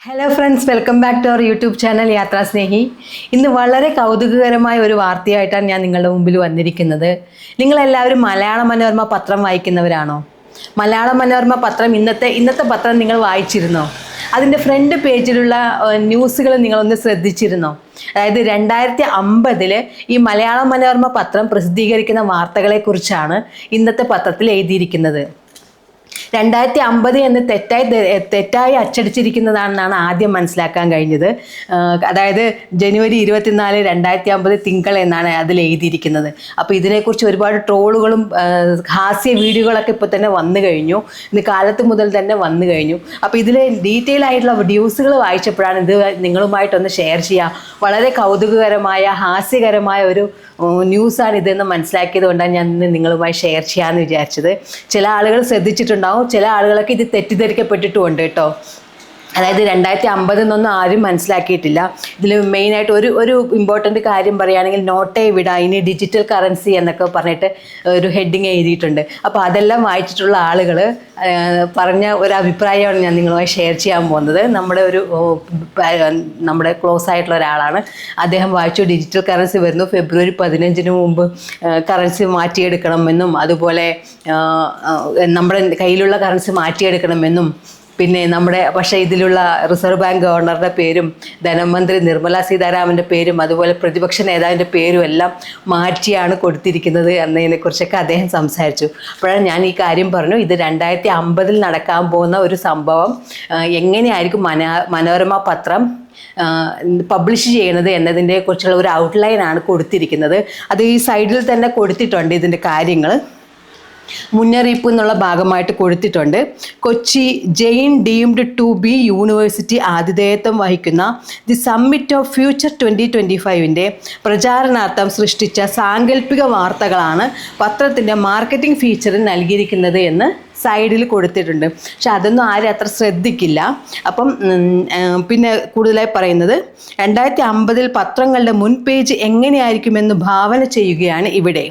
Hello friends, welcome back to our YouTube channel Yathra Snehi. ഇന്ന് വളരെ കൗതുകകരമായ ഒരു വാർത്തയായിട്ടാണ് ഞാൻ നിങ്ങളുടെ മുമ്പിൽ വന്നിരിക്കുന്നത്. നിങ്ങളെല്ലാവരും മലയാള മനോരമ പത്രം വായിക്കുന്നവരാണോ? മലയാള മനോരമ പത്രം ഇന്നത്തെ പത്രം നിങ്ങൾ വായിച്ചിരുന്നോ? അതിൻ്റെ ഫ്രണ്ട് പേജിലുള്ള ന്യൂസുകൾ നിങ്ങളൊന്ന് ശ്രദ്ധിച്ചിരുന്നോ? അതായത് 2050 ഈ മലയാള മനോരമ പത്രം പ്രസിദ്ധീകരിക്കുന്ന വാർത്തകളെക്കുറിച്ചാണ് ഇന്നത്തെ പത്രത്തിൽ എഴുതിയിരിക്കുന്നത്. 2050 എന്ന് തെറ്റായി അച്ചടിച്ചിരിക്കുന്നതാണെന്നാണ് ആദ്യം മനസ്സിലാക്കാൻ കഴിഞ്ഞത്. അതായത് ജനുവരി 24, 2050 തിങ്കൾ എന്നാണ് അതിൽ എഴുതിയിരിക്കുന്നത്. അപ്പോൾ ഇതിനെക്കുറിച്ച് ഒരുപാട് ട്രോളുകളും ഹാസ്യ വീഡിയോകളൊക്കെ ഇപ്പോൾ തന്നെ വന്നു കഴിഞ്ഞു. ഇന്ന് കാലത്ത് മുതൽ തന്നെ വന്നു കഴിഞ്ഞു. അപ്പോൾ ഇതിൽ ഡീറ്റെയിൽ ആയിട്ടുള്ള ന്യൂസുകൾ വായിച്ചപ്പോഴാണ് ഇത് നിങ്ങളുമായിട്ടൊന്ന് ഷെയർ ചെയ്യാം. വളരെ കൗതുകകരമായ ഹാസ്യകരമായ ഒരു ന്യൂസാണ് ഇതെന്ന് മനസ്സിലാക്കിയത് കൊണ്ടാണ് ഞാൻ ഇന്ന് നിങ്ങളുമായി ഷെയർ ചെയ്യാമെന്ന് വിചാരിച്ചത്. ചില ആളുകൾ ശ്രദ്ധിച്ചിട്ടുണ്ടാവും, ചില ആളുകളൊക്കെ ഇത് തെറ്റിദ്ധരിക്കപ്പെട്ടിട്ടുമുണ്ട് കേട്ടോ. അതായത് 2050 എന്നൊന്നും ആരും മനസ്സിലാക്കിയിട്ടില്ല. ഇതിൽ മെയിനായിട്ട് ഒരു ഇമ്പോർട്ടൻ്റ് കാര്യം പറയുകയാണെങ്കിൽ നോട്ടേ വിട ഇനി ഡിജിറ്റൽ കറൻസി എന്നൊക്കെ പറഞ്ഞിട്ട് ഒരു ഹെഡിങ് എഴുതിയിട്ടുണ്ട്. അപ്പോൾ അതെല്ലാം വായിച്ചിട്ടുള്ള ആളുകൾ പറഞ്ഞ ഒരു അഭിപ്രായമാണ് ഞാൻ നിങ്ങളുമായി ഷെയർ ചെയ്യാൻ പോകുന്നത്. നമ്മുടെ ക്ലോസ് ആയിട്ടുള്ള ഒരാളാണ്. അദ്ദേഹം വായിച്ചു, ഡിജിറ്റൽ കറൻസി വരുന്നു, ഫെബ്രുവരി 15 മുമ്പ് കറൻസി മാറ്റിയെടുക്കണമെന്നും അതുപോലെ നമ്മുടെ കയ്യിലുള്ള കറൻസി മാറ്റിയെടുക്കണമെന്നും പിന്നെ പക്ഷേ ഇതിലുള്ള റിസർവ് ബാങ്ക് ഗവർണറുടെ പേരും ധനമന്ത്രി നിർമ്മല സീതാരാമൻ്റെ പേരും അതുപോലെ പ്രതിപക്ഷ നേതാവിൻ്റെ പേരും എല്ലാം മാറ്റിയാണ് കൊടുത്തിരിക്കുന്നത് എന്നതിനെക്കുറിച്ചൊക്കെ അദ്ദേഹം സംസാരിച്ചു. അപ്പോഴാണ് ഞാൻ ഈ കാര്യം പറഞ്ഞു, ഇത് 2050 നടക്കാൻ പോകുന്ന ഒരു സംഭവം എങ്ങനെയായിരിക്കും മനോരമ പത്രം പബ്ലിഷ് ചെയ്യുന്നത് എന്നതിനെ കുറിച്ചുള്ള ഒരു ഔട്ട്ലൈനാണ് കൊടുത്തിരിക്കുന്നത്. അത് ഈ സൈഡിൽ തന്നെ കൊടുത്തിട്ടുണ്ട്. ഇതിൻ്റെ കാര്യങ്ങൾ മുന്നറിയിപ്പ് എന്നുള്ള ഭാഗമായിട്ട് കൊടുത്തിട്ടുണ്ട്. Kochi Jain deemed to be university ആതിഥേയത്വം വഹിക്കുന്ന ദി സമ്മിറ്റ് ഓഫ് ഫ്യൂച്ചർ 2025 പ്രചാരണാർത്ഥം സൃഷ്ടിച്ച സാങ്കല്പിക വാർത്തകളാണ് പത്രത്തിൻ്റെ മാർക്കറ്റിംഗ് ഫീച്ചറിൽ നൽകിയിരിക്കുന്നത് എന്ന് സൈഡിൽ കൊടുത്തിട്ടുണ്ട്. പക്ഷെ അതൊന്നും ആരും അത്ര ശ്രദ്ധിക്കില്ല. അപ്പം പിന്നെ കൂടുതലായി പറയുന്നത് 2050 പത്രങ്ങളുടെ മുൻ പേജ് എങ്ങനെയായിരിക്കുമെന്ന് ഭാവന ചെയ്യുകയാണ് ഇവിടെ.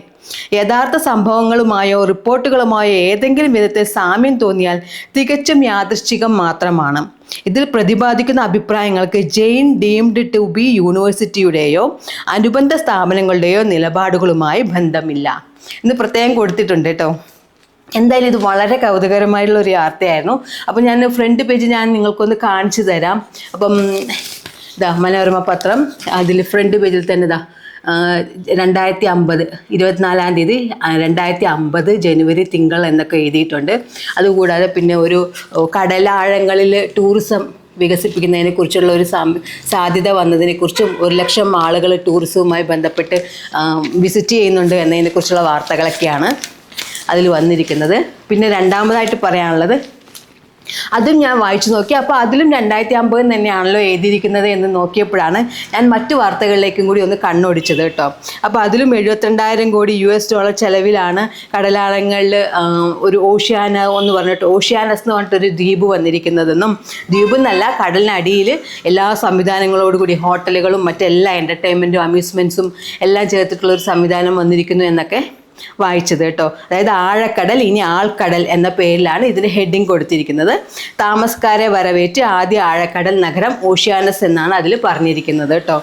യഥാർത്ഥ സംഭവങ്ങളുമായോ റിപ്പോർട്ടുകളുമായോ ഏതെങ്കിലും വിധത്തിൽ സാമ്യം തോന്നിയാൽ തികച്ചും യാദൃശ്ചികം മാത്രമാണ്. ഇതിൽ പ്രതിപാദിക്കുന്ന അഭിപ്രായങ്ങൾക്ക് ജെയിൻ ഡീംഡ് ടു ബി യൂണിവേഴ്സിറ്റിയുടെയോ അനുബന്ധ സ്ഥാപനങ്ങളുടെയോ നിലപാടുകളുമായി ബന്ധമില്ല എന്ന് പ്രത്യേകം കൊടുത്തിട്ടുണ്ട് കേട്ടോ. എന്തായാലും ഇത് വളരെ കൗതുകരമായിട്ടുള്ള ഒരു വാർത്തയായിരുന്നു. അപ്പം ഞാൻ ഫ്രണ്ട് പേജ് നിങ്ങൾക്കൊന്ന് കാണിച്ചു തരാം. അപ്പം മനോരമ പത്രം അതിൽ ഫ്രണ്ട് പേജിൽ തന്നെ 2050 24-ാം തീയതി 2050 ജനുവരി തിങ്കൾ എന്നൊക്കെ എഴുതിയിട്ടുണ്ട്. അതുകൂടാതെ പിന്നെ ഒരു കടലാഴങ്ങളിൽ ടൂറിസം വികസിപ്പിക്കുന്നതിനെ കുറിച്ചുള്ള ഒരു സാധ്യത വന്നതിനെക്കുറിച്ചും 100,000 ആളുകൾ ടൂറിസവുമായി ബന്ധപ്പെട്ട് വിസിറ്റ് ചെയ്യുന്നുണ്ട് എന്നതിനെക്കുറിച്ചുള്ള വാർത്തകളൊക്കെയാണ് അതിൽ വന്നിരിക്കുന്നത്. പിന്നെ രണ്ടാമതായിട്ട് പറയാനുള്ളത്, അതും ഞാൻ വായിച്ചു നോക്കി. അപ്പോൾ അതിലും 2050 തന്നെയാണല്ലോ എഴുതിയിരിക്കുന്നത് എന്ന് നോക്കിയപ്പോഴാണ് ഞാൻ മറ്റു വാർത്തകളിലേക്കും കൂടി ഒന്ന് കണ്ണോടിച്ചത് കേട്ടോ. അപ്പോൾ അതിലും $72,000 കോടി ചെലവിലാണ് കടലാഴങ്ങളിൽ ഒരു ഓഷ്യാനസ് എന്ന് പറഞ്ഞിട്ടൊരു ദ്വീപ് വന്നിരിക്കുന്നതെന്നും, ദ്വീപ് എന്നല്ല കടലിനടിയിൽ എല്ലാ സംവിധാനങ്ങളോടുകൂടി ഹോട്ടലുകളും മറ്റെല്ലാ എൻ്റർടൈൻമെൻറ്റും അമ്യൂസ്മെൻറ്റ്സും എല്ലാം ചേർത്തിട്ടുള്ള ഒരു സംവിധാനം വന്നിരിക്കുന്നു എന്നൊക്കെ വായിച്ചത് കേട്ടോ. അതായത് ആഴക്കടൽ ഇനി ആൾക്കടൽ എന്ന പേരിലാണ് ഇതിന് ഹെഡിങ് കൊടുത്തിരിക്കുന്നത്. താമസക്കാരെ വരവേറ്റ് ആദ്യ ആഴക്കടൽ നഗരം ഓഷ്യാനസ് എന്നാണ് അതിൽ പറഞ്ഞിരിക്കുന്നത് കേട്ടോ.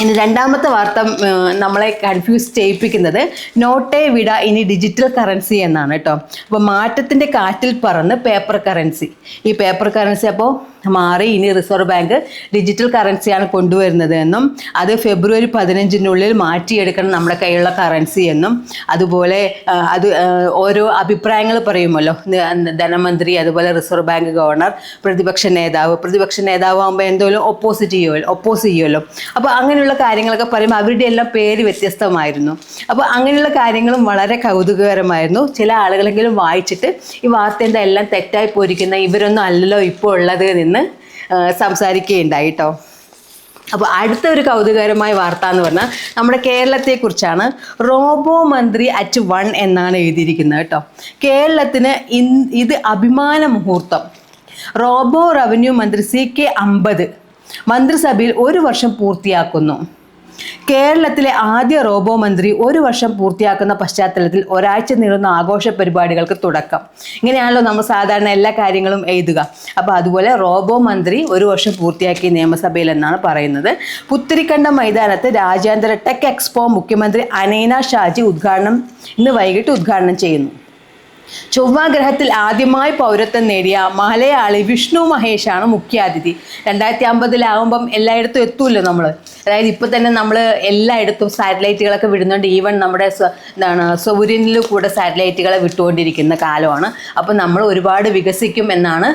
ഇനി രണ്ടാമത്തെ വാർത്ത നമ്മളെ കൺഫ്യൂസ് ചെയ്യിപ്പിക്കുന്നത് നോട്ടേ വിട ഇനി ഡിജിറ്റൽ കറൻസി എന്നാണ് കേട്ടോ. അപ്പോൾ മാറ്റത്തിൻ്റെ കാറ്റിൽ പറന്ന് പേപ്പർ കറൻസി. ഈ പേപ്പർ കറൻസി അപ്പോൾ മാറി ഇനി റിസർവ് ബാങ്ക് ഡിജിറ്റൽ കറൻസിയാണ് കൊണ്ടുവരുന്നത് എന്നും അത് ഫെബ്രുവരി 15 മാറ്റിയെടുക്കണം നമ്മുടെ കയ്യിലുള്ള കറൻസി എന്നും, അതുപോലെ ഓരോ അഭിപ്രായങ്ങൾ പറയുമല്ലോ ധനമന്ത്രി, അതുപോലെ റിസർവ് ബാങ്ക് ഗവർണർ, പ്രതിപക്ഷ നേതാവ് ആകുമ്പോൾ എന്തെങ്കിലും ഒപ്പോസ് ചെയ്യുമല്ലോ. അപ്പോൾ അങ്ങനെയുള്ള കാര്യങ്ങളൊക്കെ പറയുമ്പോൾ അവരുടെ എല്ലാം പേര് വ്യത്യസ്തമായിരുന്നു. അപ്പോൾ അങ്ങനെയുള്ള കാര്യങ്ങളും വളരെ കൗതുകകരമായിരുന്നു. ചില ആളുകളെങ്കിലും വായിച്ചിട്ട് ഈ വാർത്ത എല്ലാം തെറ്റായി പോയിരിക്കുന്ന ഇവരൊന്നും അല്ലല്ലോ ഇപ്പോൾ ഉള്ളത് നിന്ന് സംസാരിക്കുകയുണ്ടായി കേട്ടോ. അപ്പോൾ അടുത്ത ഒരു കൗതുകകരമായ വാർത്ത എന്ന് പറഞ്ഞാൽ നമ്മുടെ കേരളത്തെക്കുറിച്ചാണ്. റോബോ മന്ത്രി അറ്റ് 1 എന്നാണ് എഴുതിയിരിക്കുന്നത് കേട്ടോ. കേരളത്തിന് ഇത് അഭിമാന മുഹൂർത്തം. റോബോ റവന്യൂ മന്ത്രി CK അമ്പത് മന്ത്രിസഭയിൽ 1 വർഷം പൂർത്തിയാക്കുന്നു. കേരളത്തിലെ ആദ്യ റോബോ മന്ത്രി 1 വർഷം പൂർത്തിയാക്കുന്ന പശ്ചാത്തലത്തിൽ ഒരാഴ്ച നീളുന്ന ആഘോഷ പരിപാടികൾക്ക് തുടക്കം. ഇങ്ങനെയാണല്ലോ നമ്മൾ സാധാരണ എല്ലാ കാര്യങ്ങളും എഴുതുക. അപ്പോൾ അതുപോലെ റോബോ മന്ത്രി 1 വർഷം പൂർത്തിയാക്കി നിയമസഭയിൽ എന്നാണ് പറയുന്നത്. പുത്തരിക്കണ്ടം മൈതാനത്ത് രാജ്യാന്തര ടെക് എക്സ്പോ മുഖ്യമന്ത്രി അനൈന ഷാജി ഇന്ന് വൈകിട്ട് ഉദ്ഘാടനം ചെയ്യുന്നു. ചൊവ്വാഗ്രഹത്തിൽ ആദ്യമായി പൗരത്വം നേടിയ മലയാളി വിഷ്ണു മഹേഷാണ് മുഖ്യാതിഥി. 2050 എല്ലായിടത്തും എത്തൂല്ലോ നമ്മൾ. അതായത് ഇപ്പോൾ തന്നെ നമ്മൾ എല്ലായിടത്തും സാറ്റലൈറ്റുകളൊക്കെ വിടുന്നുണ്ട്. ഈവൻ നമ്മുടെ സൗര്യനിൽ കൂടെ സാറ്റലൈറ്റുകളെ വിട്ടുകൊണ്ടിരിക്കുന്ന കാലമാണ്. അപ്പോൾ നമ്മൾ ഒരുപാട് വികസിക്കും എന്നാണ്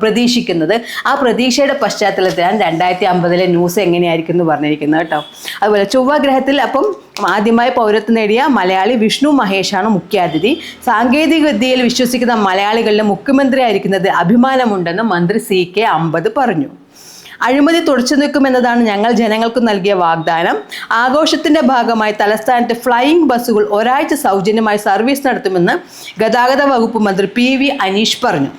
പ്രതീക്ഷിക്കുന്നത്. ആ പ്രതീക്ഷയുടെ പശ്ചാത്തലത്തിലാണ് 2050 ന്യൂസ് എങ്ങനെയായിരിക്കും എന്ന് പറഞ്ഞിരിക്കുന്നത് കേട്ടോ. അതുപോലെ ചൊവ്വാഗ്രഹത്തിൽ അപ്പം ആദ്യമായി പൗരത്വം നേടിയ മലയാളി വിഷ്ണു മഹേഷാണ് മുഖ്യാതിഥി. സാങ്കേതിക വിദ്യയിൽ വിശ്വസിക്കുന്ന മലയാളികളുടെ മുഖ്യമന്ത്രി ആയിരിക്കുന്നത് അഭിമാനമുണ്ടെന്ന് മന്ത്രി CK അമ്പത് പറഞ്ഞു. അഴിമതി തുടച്ചു നിൽക്കുമെന്നതാണ് ഞങ്ങൾ ജനങ്ങൾക്ക് നൽകിയ വാഗ്ദാനം. ആഘോഷത്തിന്റെ ഭാഗമായി തലസ്ഥാനത്ത് ഫ്ലൈയിങ് ബസ്സുകൾ ഒരാഴ്ച സൗജന്യമായി സർവീസ് നടത്തുമെന്ന് ഗതാഗത വകുപ്പ് മന്ത്രി PV അനീഷ് പറഞ്ഞു.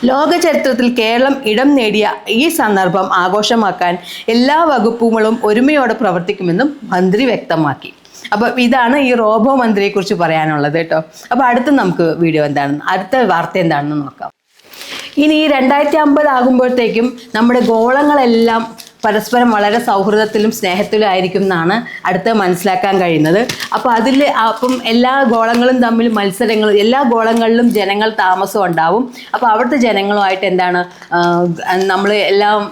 ലോക ചരിത്രത്തിൽ കേരളം ഇടം നേടിയ ഈ സന്ദർഭം ആഘോഷമാക്കാൻ എല്ലാ വകുപ്പുകളും ഒരുമയോടെ പ്രവർത്തിക്കുമെന്നും മന്ത്രി വ്യക്തമാക്കി. അപ്പോൾ ഇതാണ് ഈ റോബോ മന്ത്രിയെക്കുറിച്ച് പറയാനുള്ളത് കേട്ടോ. അപ്പോൾ നമുക്ക് അടുത്ത വാർത്ത എന്താണെന്ന് നോക്കാം. ഇനി 2050 ആകുമ്പോഴത്തേക്കും നമ്മുടെ ഗോളങ്ങളെല്ലാം പരസ്പരം വളരെ സൗഹൃദത്തിലും സ്നേഹത്തിലും ആയിരിക്കും എന്നാണ് അടുത്ത് മനസ്സിലാക്കാൻ കഴിയുന്നത്. അപ്പോൾ അപ്പം എല്ലാ ഗോളങ്ങളും തമ്മിൽ മത്സരങ്ങളും, എല്ലാ ഗോളങ്ങളിലും ജനങ്ങൾ താമസം ഉണ്ടാവും. അപ്പോൾ അവിടുത്തെ ജനങ്ങളുമായിട്ട് നമ്മൾ എല്ലാം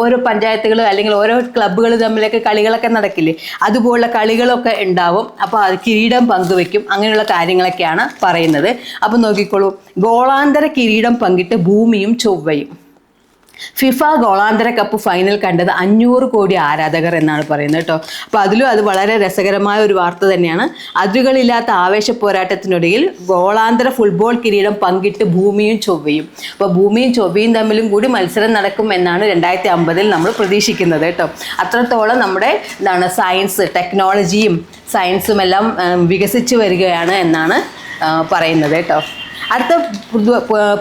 ഓരോ പഞ്ചായത്തുകൾ അല്ലെങ്കിൽ ഓരോ ക്ലബ്ബുകൾ തമ്മിലൊക്കെ കളികളൊക്കെ നടക്കില്ലേ, അതുപോലുള്ള കളികളൊക്കെ ഉണ്ടാവും. അപ്പോൾ അത് കിരീടം പങ്കുവെക്കും, അങ്ങനെയുള്ള കാര്യങ്ങളൊക്കെയാണ് പറയുന്നത്. അപ്പോൾ നോക്കിക്കോളൂ, ഗോളാന്തര കിരീടം പങ്കിട്ട് ഭൂമിയും ചൊവ്വയും. ഫിഫ ഗോളാന്തര കപ്പ് ഫൈനൽ കണ്ടത് 500 കോടി ആരാധകർ എന്നാണ് പറയുന്നത് കേട്ടോ. അപ്പോൾ അത് വളരെ രസകരമായ ഒരു വാർത്ത തന്നെയാണ്. അതിരുകളില്ലാത്ത ആവേശ പോരാട്ടത്തിനിടയിൽ ഗോളാന്തര ഫുട്ബോൾ കിരീടം പങ്കിട്ട് ഭൂമിയും ചൊവ്വയും. അപ്പോൾ ഭൂമിയും ചൊവ്വയും തമ്മിലും കൂടി മത്സരം നടക്കും എന്നാണ് 2050 നമ്മൾ പ്രതീക്ഷിക്കുന്നത് കേട്ടോ. അത്രത്തോളം നമ്മുടെ സയൻസും എല്ലാം വികസിച്ച് വരികയാണ് എന്നാണ് പറയുന്നത് കേട്ടോ. അടുത്ത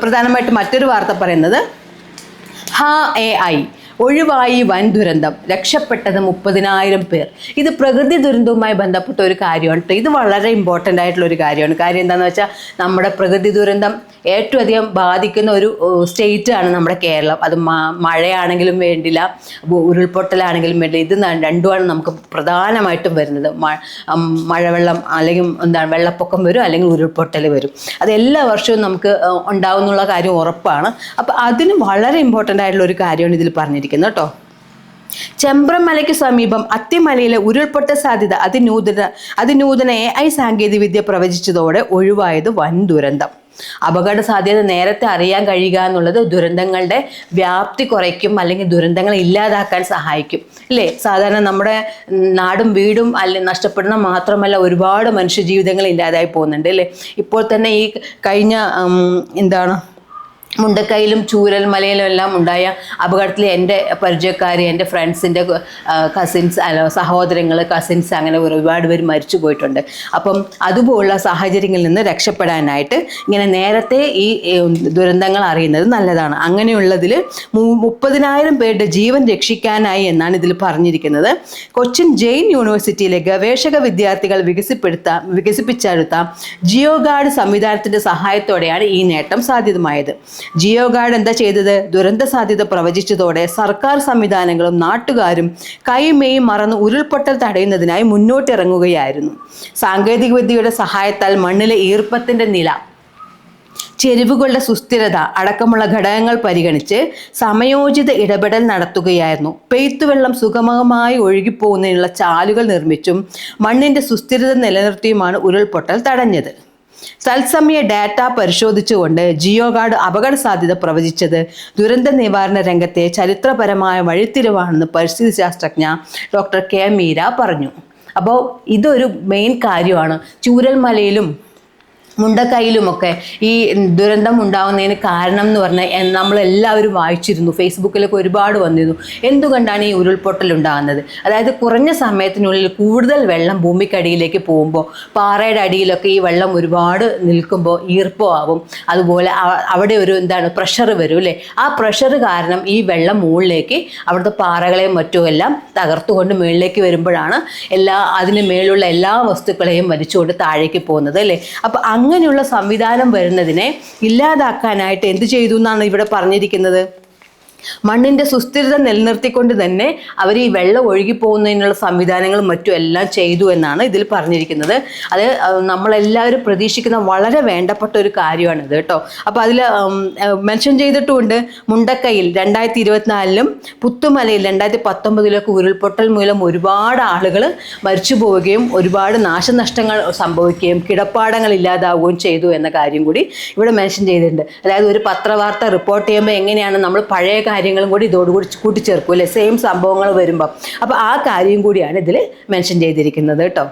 പ്രധാനമായിട്ട് മറ്റൊരു വാർത്ത പറയുന്നത് AI ഒഴിവായി വൻ ദുരന്തം, രക്ഷപ്പെട്ടത് 30,000 പേർ. ഇത് പ്രകൃതി ദുരന്തവുമായി ബന്ധപ്പെട്ട ഒരു കാര്യമാണ്. ഇത് വളരെ ഇമ്പോർട്ടൻ്റ് ആയിട്ടുള്ള ഒരു കാര്യമാണ്. കാര്യം എന്താണെന്ന് വെച്ചാൽ നമ്മുടെ പ്രകൃതി ദുരന്തം ഏറ്റവും അധികം ബാധിക്കുന്ന ഒരു സ്റ്റേറ്റാണ് നമ്മുടെ കേരളം. അത് മഴയാണെങ്കിലും വേണ്ടില്ല, ഉരുൾപൊട്ടലാണെങ്കിലും വേണ്ടില്ല. ഇത് രണ്ടുമാണ് നമുക്ക് പ്രധാനമായിട്ടും വരുന്നത്. മഴവെള്ളം അല്ലെങ്കിൽ വെള്ളപ്പൊക്കം വരും, അല്ലെങ്കിൽ ഉരുൾപൊട്ടൽ വരും. അത് എല്ലാ വർഷവും നമുക്ക് ഉണ്ടാവുന്നുള്ള കാര്യം ഉറപ്പാണ്. അപ്പോൾ അതിന് വളരെ ഇമ്പോർട്ടൻ്റ് ആയിട്ടുള്ള ഒരു കാര്യമാണ് ഇതിൽ പറഞ്ഞിരിക്കുന്നത് കേട്ടോ. ചെമ്പ്രമലയ്ക്ക് സമീപം അത്തിമലയിലെ ഉരുൾപൊട്ട സാധ്യത അതിനൂതന AI സാങ്കേതിക വിദ്യ പ്രവചിച്ചതോടെ ഒഴിവായത് വൻ ദുരന്തം. അപകട സാധ്യത നേരത്തെ അറിയാൻ കഴിയുക എന്നുള്ളത് ദുരന്തങ്ങളുടെ വ്യാപ്തി കുറയ്ക്കും, അല്ലെങ്കിൽ ദുരന്തങ്ങൾ ഇല്ലാതാക്കാൻ സഹായിക്കും അല്ലേ. സാധാരണ നമ്മുടെ നാടും വീടും നഷ്ടപ്പെടുന്ന മാത്രമല്ല, ഒരുപാട് മനുഷ്യജീവിതങ്ങൾ ഇല്ലാതായി പോകുന്നുണ്ട് അല്ലേ. ഇപ്പോൾ തന്നെ ഈ കഴിഞ്ഞ മുണ്ടക്കയിലും ചൂരൽമലയിലും എല്ലാം ഉണ്ടായ അപകടത്തിൽ എൻ്റെ പരിചയക്കാർ, എൻ്റെ ഫ്രണ്ട്സിൻ്റെ കസിൻസ് അങ്ങനെ ഒരുപാട് പേര് മരിച്ചു പോയിട്ടുണ്ട്. അപ്പം അതുപോലുള്ള സാഹചര്യങ്ങളിൽ നിന്ന് രക്ഷപ്പെടാനായിട്ട് ഇങ്ങനെ നേരത്തെ ഈ ദുരന്തങ്ങൾ അറിയുന്നത് നല്ലതാണ്. അങ്ങനെയുള്ളതിൽ 30,000 പേരുടെ ജീവൻ രക്ഷിക്കാനായി എന്നാണ് ഇതിൽ പറഞ്ഞിരിക്കുന്നത്. കൊച്ചിൻ ജെയിൻ യൂണിവേഴ്സിറ്റിയിലെ ഗവേഷക വിദ്യാർത്ഥികൾ വികസിപ്പിച്ചെടുത്ത ജിയോഗാർഡ് സംവിധാനത്തിൻ്റെ സഹായത്തോടെയാണ് ഈ നേട്ടം സാധ്യമായത്. ജിയോഗാർഡ് എന്താ ചെയ്തത്? ദുരന്ത സാധ്യത പ്രവചിച്ചതോടെ സർക്കാർ സംവിധാനങ്ങളും നാട്ടുകാരും കൈമെയും മറന്ന് ഉരുൾപൊട്ടൽ തടയുന്നതിനായി മുന്നോട്ടിറങ്ങുകയായിരുന്നു. സാങ്കേതിക വിദ്യയുടെ സഹായത്താൽ മണ്ണിലെ ഈർപ്പത്തിന്റെ നില, ചെരിവുകളുടെ സുസ്ഥിരത അടക്കമുള്ള ഘടകങ്ങൾ പരിഗണിച്ച് സമയോചിത ഇടപെടൽ നടത്തുകയായിരുന്നു. പെയ്ത്തുവെള്ളം സുഗമമായി ഒഴുകിപ്പോകുന്നതിനുള്ള ചാലുകൾ നിർമ്മിച്ചും മണ്ണിന്റെ സുസ്ഥിരത നിലനിർത്തിയുമാണ് ഉരുൾപൊട്ടൽ തടഞ്ഞത്. തത്സമയ ഡാറ്റ പരിശോധിച്ചുകൊണ്ട് ജിയോഗാർഡ് അപകട സാധ്യത പ്രവചിച്ചത് ദുരന്ത നിവാരണ രംഗത്തെ ചരിത്രപരമായ വഴിത്തിരിവാണെന്ന് പരിസ്ഥിതി ശാസ്ത്രജ്ഞ ഡോക്ടർ K. മീര പറഞ്ഞു. അപ്പോൾ ഇതൊരു മെയിൻ കാര്യമാണ്. ചൂരൽമലയിലും മുണ്ടക്കൈയിലുമൊക്കെ ഈ ദുരന്തം ഉണ്ടാകുന്നതിന് കാരണം എന്ന് പറഞ്ഞാൽ നമ്മളെല്ലാവരും വായിച്ചിരുന്നു, ഫേസ്ബുക്കിലൊക്കെ ഒരുപാട് വന്നിരുന്നു. എന്തുകൊണ്ടാണ് ഈ ഉരുൾപൊട്ടൽ ഉണ്ടാകുന്നത്? അതായത് കുറഞ്ഞ സമയത്തിനുള്ളിൽ കൂടുതൽ വെള്ളം ഭൂമിക്കടിയിലേക്ക് പോകുമ്പോൾ പാറയുടെ അടിയിലൊക്കെ ഈ വെള്ളം ഒരുപാട് നിൽക്കുമ്പോൾ ഈർപ്പമാവും, അതുപോലെ അവിടെ ഒരു പ്രഷർ വരും അല്ലേ? ആ പ്രഷർ കാരണം ഈ വെള്ളം മുകളിലേക്ക് അവിടുത്തെ പാറകളെയും മറ്റുമെല്ലാം തകർത്തുകൊണ്ട് മുകളിലേക്ക് വരുമ്പോഴാണ് അതിന് മേലുള്ള എല്ലാ വസ്തുക്കളെയും വലിച്ചുകൊണ്ട് താഴേക്ക് പോകുന്നത് അല്ലേ? അപ്പം അങ്ങനെയുള്ള സംവിധാനം വരുന്നതിനെ ഇല്ലാതാക്കാനായിട്ട് എന്ത് ചെയ്തു എന്നാണ് ഇവിടെ പറഞ്ഞിരിക്കുന്നത്? മണ്ണിൻ്റെ സുസ്ഥിരത നിലനിർത്തിക്കൊണ്ട് തന്നെ അവർ ഈ വെള്ളം ഒഴുകിപ്പോകുന്നതിനുള്ള സംവിധാനങ്ങളും മറ്റും എല്ലാം ചെയ്തു എന്നാണ് ഇതിൽ പറഞ്ഞിരിക്കുന്നത്. അത് നമ്മളെല്ലാവരും പ്രതീക്ഷിക്കുന്ന വളരെ വേണ്ടപ്പെട്ട ഒരു കാര്യമാണിത് കേട്ടോ. അപ്പോൾ അതിൽ മെൻഷൻ ചെയ്തിട്ടുമുണ്ട്, മുണ്ടക്കൈയിൽ 2024 പുത്തുമലയിൽ 2019 ഉരുൾപൊട്ടൽ മൂലം ഒരുപാട് ആളുകൾ മരിച്ചു പോവുകയും ഒരുപാട് നാശനഷ്ടങ്ങൾ സംഭവിക്കുകയും കിടപ്പാടങ്ങൾ ഇല്ലാതാവുകയും ചെയ്തു എന്ന കാര്യം കൂടി ഇവിടെ മെൻഷൻ ചെയ്തിട്ടുണ്ട്. അതായത് ഒരു പത്രവാർത്ത റിപ്പോർട്ട് ചെയ്യുമ്പോൾ എങ്ങനെയാണ് നമ്മൾ പഴയ കാര്യങ്ങളും കൂടി ഇതോടുകൂടി കൂട്ടിച്ചേർക്കും അല്ലേ, സെയിം സംഭവങ്ങൾ വരുമ്പോൾ. അപ്പോൾ ആ കാര്യം കൂടിയാണ് ഇതിൽ മെൻഷൻ ചെയ്തിരിക്കുന്നത് കേട്ടോ.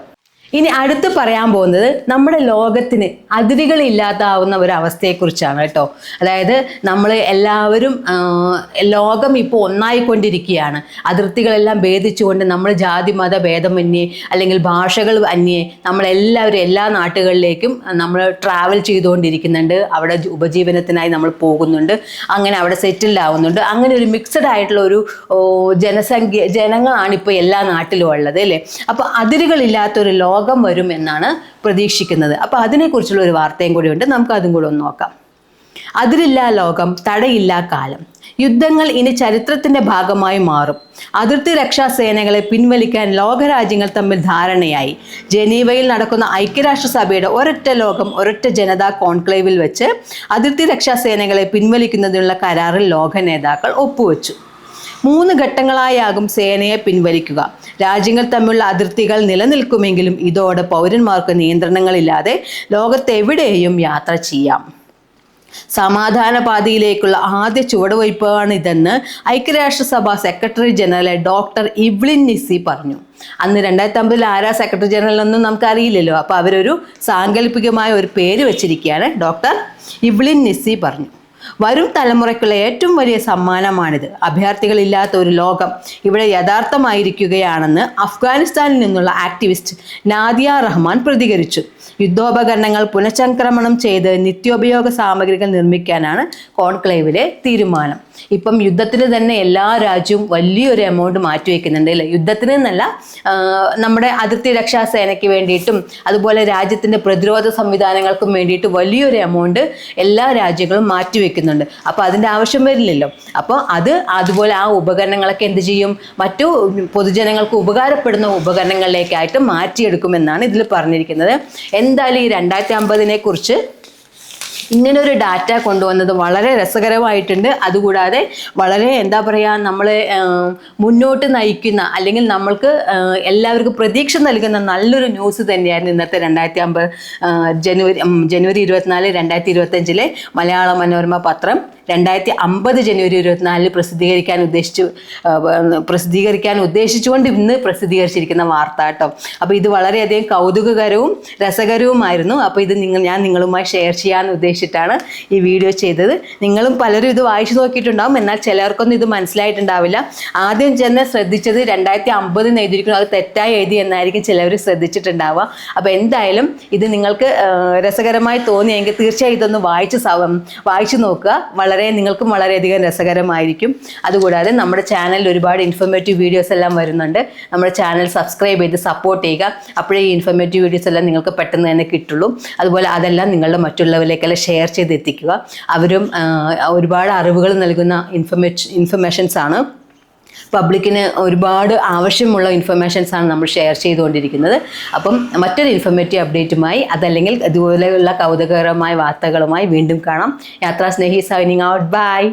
ഇനി അടുത്ത് പറയാൻ പോകുന്നത് നമ്മുടെ ലോകത്തിന് അതിരുകളില്ലാതാവുന്ന ഒരു അവസ്ഥയെക്കുറിച്ചാണ് കേട്ടോ. അതായത് നമ്മൾ എല്ലാവരും ലോകം ഇപ്പോൾ ഒന്നായിക്കൊണ്ടിരിക്കുകയാണ്. അതിർത്തികളെല്ലാം ഭേദിച്ചുകൊണ്ട് നമ്മൾ ജാതി മത ഭേദമന്യേ അല്ലെങ്കിൽ ഭാഷകൾ അന്യേ നമ്മളെല്ലാവരും എല്ലാ നാട്ടുകളിലേക്കും നമ്മൾ ട്രാവൽ ചെയ്തുകൊണ്ടിരിക്കുന്നുണ്ട്. അവിടെ ഉപജീവനത്തിനായി നമ്മൾ പോകുന്നുണ്ട്, അങ്ങനെ അവിടെ സെറ്റിൽഡ് ആവുന്നുണ്ട്. അങ്ങനെ ഒരു മിക്സഡ് ആയിട്ടുള്ള ഒരു ജനങ്ങളാണിപ്പോൾ എല്ലാ നാട്ടിലും ഉള്ളത് അല്ലേ. അപ്പോൾ അതിരുകളില്ലാത്തൊരു ലോകം വരും എന്നാണ് പ്രതീക്ഷിക്കുന്നത്. അപ്പോൾ അതിനെക്കുറിച്ചുള്ള ഒരു വാർത്തയും കൂടി ഉണ്ട്, നമുക്ക് അതും കൂടെ ഒന്ന് നോക്കാം. അതിരില്ലാ ലോകം, തടയില്ലാ കാലം. യുദ്ധങ്ങൾ ഇനി ചരിത്രത്തിന്റെ ഭാഗമായി മാറും. അതിർത്തി രക്ഷാ സേനകളെ പിൻവലിക്കാൻ ലോകരാജ്യങ്ങൾ തമ്മിൽ ധാരണയായി. ജനീവയിൽ നടക്കുന്ന ഐക്യരാഷ്ട്രസഭയുടെ ഒരൊറ്റ ലോകം ഒരൊറ്റ ജനതാ കോൺക്ലേവിൽ വെച്ച് അതിർത്തി രക്ഷാ സേനകളെ പിൻവലിക്കുന്നതിനുള്ള കരാറിൽ ലോക നേതാക്കൾ ഒപ്പുവെച്ചു. 3 ഘട്ടങ്ങളായാകും സേനയെ പിൻവലിക്കുക. രാജ്യങ്ങൾ തമ്മിലുള്ള അതിർത്തികൾ നിലനിൽക്കുമെങ്കിലും ഇതോടെ പൗരന്മാർക്ക് നിയന്ത്രണങ്ങളില്ലാതെ ലോകത്തെവിടെയും യാത്ര ചെയ്യാം. സമാധാന പാതയിലേക്കുള്ള ആദ്യ ചുവടുവയ്പ്പാണിതെന്ന് ഐക്യരാഷ്ട്രസഭ സെക്രട്ടറി ജനറൽ ഡോക്ടർ ഇവ്ലിൻ നിസി പറഞ്ഞു. അന്ന് 2050 ആരാ സെക്രട്ടറി ജനറൽ ഒന്നും നമുക്കറിയില്ലല്ലോ. അപ്പോൾ അവരൊരു സാങ്കല്പികമായ ഒരു പേര് വെച്ചിരിക്കുകയാണ്. ഡോക്ടർ ഇവ്ലിൻ നിസി പറഞ്ഞു, വരും തലമുറയ്ക്കുള്ള ഏറ്റവും വലിയ സമ്മാനമാണിത്. അഭയാർത്ഥികളില്ലാത്ത ഒരു ലോകം ഇവിടെ യഥാർത്ഥമായിരിക്കുകയാണെന്ന് അഫ്ഗാനിസ്ഥാനിൽ നിന്നുള്ള ആക്ടിവിസ്റ്റ് നാദിയ റഹ്മാൻ പ്രതികരിച്ചു. യുദ്ധോപകരണങ്ങൾ പുനഃചംക്രമണം ചെയ്ത് നിത്യോപയോഗ സാമഗ്രികൾ നിർമ്മിക്കാനാണ് കോൺക്ലേവിലെ തീരുമാനം. ഇപ്പം യുദ്ധത്തിന് തന്നെ എല്ലാ രാജ്യവും വലിയൊരു എമൗണ്ട് മാറ്റിവെക്കുന്നുണ്ട് അല്ലേ. യുദ്ധത്തിന് എന്നല്ല, നമ്മുടെ അതിർത്തി രക്ഷാ സേനയ്ക്ക് വേണ്ടിയിട്ടും അതുപോലെ രാജ്യത്തിൻ്റെ പ്രതിരോധ സംവിധാനങ്ങൾക്കും വേണ്ടിയിട്ട് വലിയൊരു എമൗണ്ട് എല്ലാ രാജ്യങ്ങളും മാറ്റിവെക്കുന്നുണ്ട്. അപ്പോൾ അതിൻ്റെ ആവശ്യം വരില്ലല്ലോ. അപ്പോൾ അതുപോലെ ആ ഉപകരണങ്ങളൊക്കെ എന്ത് ചെയ്യും, മറ്റു പൊതുജനങ്ങൾക്ക് ഉപകാരപ്പെടുന്ന ഉപകരണങ്ങളിലേക്കായിട്ട് മാറ്റിയെടുക്കുമെന്നാണ് ഇതിൽ പറഞ്ഞിരിക്കുന്നത്. എന്തായാലും ഈ 2050 കുറിച്ച് ഇങ്ങനൊരു ഡാറ്റ കൊണ്ടുവന്നത് വളരെ രസകരമായിട്ടുണ്ട്. അതുകൂടാതെ വളരെ നമ്മളെ മുന്നോട്ട് നയിക്കുന്ന അല്ലെങ്കിൽ നമ്മൾക്ക് എല്ലാവർക്കും പ്രതീക്ഷ നൽകുന്ന നല്ലൊരു ന്യൂസ് തന്നെയായിരുന്നു ഇന്നത്തെ 2050 ജനുവരി 24 2025 മലയാള മനോരമ പത്രം 2050 ജനുവരി 24 പ്രസിദ്ധീകരിക്കാൻ ഉദ്ദേശിച്ചുകൊണ്ട് ഇന്ന് പ്രസിദ്ധീകരിച്ചിരിക്കുന്ന വാർത്ത കേട്ടോ. അപ്പോൾ ഇത് വളരെയധികം കൗതുകകരവും രസകരവുമായിരുന്നു. അപ്പോൾ ഇത് ഞാൻ നിങ്ങളുമായി ഷെയർ ചെയ്യാൻ ഉദ്ദേശിച്ചിട്ടാണ് ഈ വീഡിയോ ചെയ്തത്. നിങ്ങളും പലരും ഇത് വായിച്ചു നോക്കിയിട്ടുണ്ടാവും, എന്നാൽ ചിലർക്കൊന്നും ഇത് മനസ്സിലായിട്ടുണ്ടാവില്ല. ആദ്യം തന്നെ ശ്രദ്ധിച്ചത് 2050 എഴുതിയിരിക്കുന്നു, അത് തെറ്റായി എഴുതി എന്നായിരിക്കും ചിലവർ ശ്രദ്ധിച്ചിട്ടുണ്ടാവുക. അപ്പോൾ എന്തായാലും ഇത് നിങ്ങൾക്ക് രസകരമായി തോന്നിയെങ്കിൽ തീർച്ചയായും ഇതൊന്ന് വായിച്ചു നോക്കുക. നിങ്ങൾക്കും വളരെയധികം രസകരമായിരിക്കും. അതുകൂടാതെ നമ്മുടെ ചാനലിൽ ഒരുപാട് ഇൻഫോർമേറ്റീവ് വീഡിയോസ് എല്ലാം വരുന്നുണ്ട്. നമ്മുടെ ചാനൽ സബ്സ്ക്രൈബ് ചെയ്ത് സപ്പോർട്ട് ചെയ്യുക. അപ്പോഴേ ഈ ഇൻഫോർമേറ്റീവ് വീഡിയോസ് എല്ലാം നിങ്ങൾക്ക് പെട്ടെന്ന് തന്നെ കിട്ടുള്ളൂ. അതുപോലെ അതെല്ലാം നിങ്ങളുടെ മറ്റുള്ളവരിലേക്കെല്ലാം ഷെയർ ചെയ്ത് എത്തിക്കുക. അവരും ഒരുപാട് അറിവുകൾ നൽകുന്ന ഇൻഫർമേഷൻസ് ആണ്. പബ്ലിക്കിന് ഒരുപാട് ആവശ്യമുള്ള ഇൻഫർമേഷൻസാണ് നമ്മൾ ഷെയർ ചെയ്തുകൊണ്ടിരിക്കുന്നത്. അപ്പം മറ്റൊരു ഇൻഫോർമേറ്റീവ് അപ്ഡേറ്റുമായി അതല്ലെങ്കിൽ ഇതുപോലെയുള്ള കൗതുകകരമായ വാർത്തകളുമായി വീണ്ടും കാണാം. യാത്രാ സ്നേഹി സൈനിങ് ഔട്ട്. ബൈ.